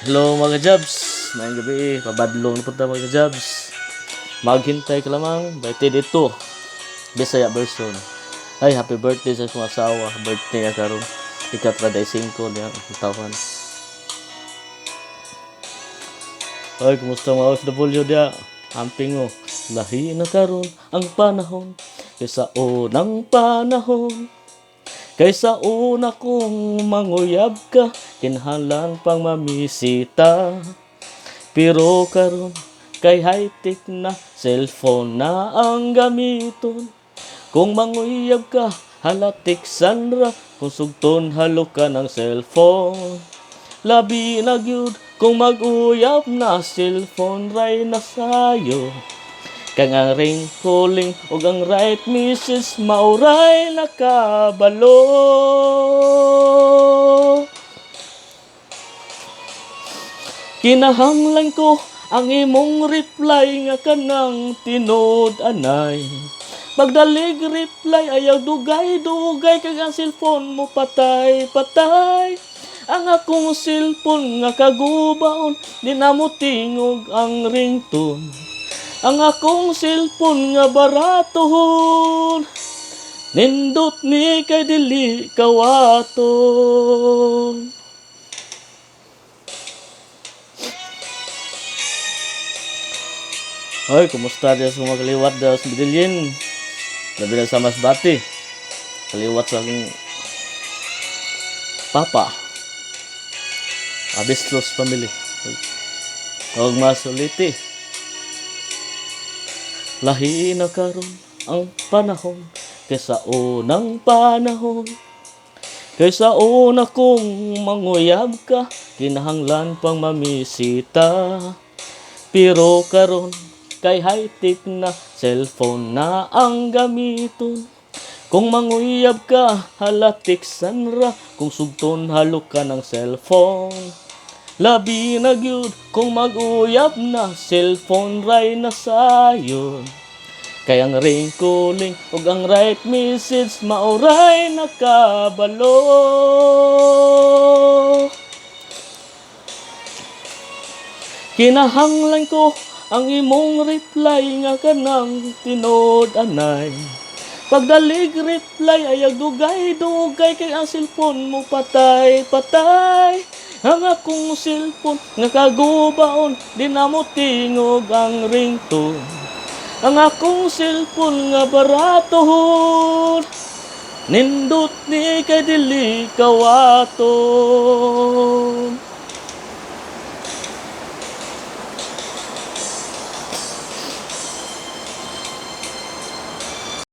Hello mga jobs, maayong gabi, pabadlong na punta mga jobs. Maghintay ka lamang, birthday dito, Bisaya version. Ay, happy birthday sa akong asawa, birthday niya karon. Ika-35 niya, ang taon. Ay, kumusta mga OFW dia? Amping mo, lahi na karon ang panahon, kaysa unang panahon. Kaysa una kong manguyab ka, kinahanglan pang mamisita. Pero karon kay high-tech na, cellphone na ang gamiton. Kung manguyab ka, halatik Sandra, kung sugton halo ka ng cellphone. Labi na gyud kung mag-uyab na, cellphone ray na sayo. Kang ang ring calling ug ang right message mauray nakabalo. Kinahanglan ko ang imong reply nga kanang tinod anay. Pagdalig reply ayaw dugay-dugay kag ang cellphone mo patay-patay. Ang akong cellphone nga kagubaon di na mo tingog ang ringtone. Ang akong cellphone nga baratohon nindot ni kay dili kawaton. Hoy, kumusta dia sa mga kaliwat daw sa Medellin? Labi na sa Masbate. Kaliwat sa aking papa. Abistros family. Huwag masuliti. Lahi na karon ang panahon, kaysa unang panahon. Kaysa una kong manguyab ka, kinahanglan pang mamisita. Pero karon kay high-tech na, cellphone na ang gamiton. Kung manguyab ka, halatik Sandra, kung sugton halo ka ng cellphone. Labi na gyud kung mag-uyab na, cellphone ray na sayon. Kay ang ring calling ug ang right message mauray nakabalo. Kinahanglan ko ang imong reply nga kanang tinod anay. Pagdalig reply ayaw dugay-dugay kay ang cellphone mo patay-patay. Ang akong cellphone nga kagubaon di na mo tingog ang ringtone. Ang akong cellphone nga baratohon nindot ni kay dili kawaton.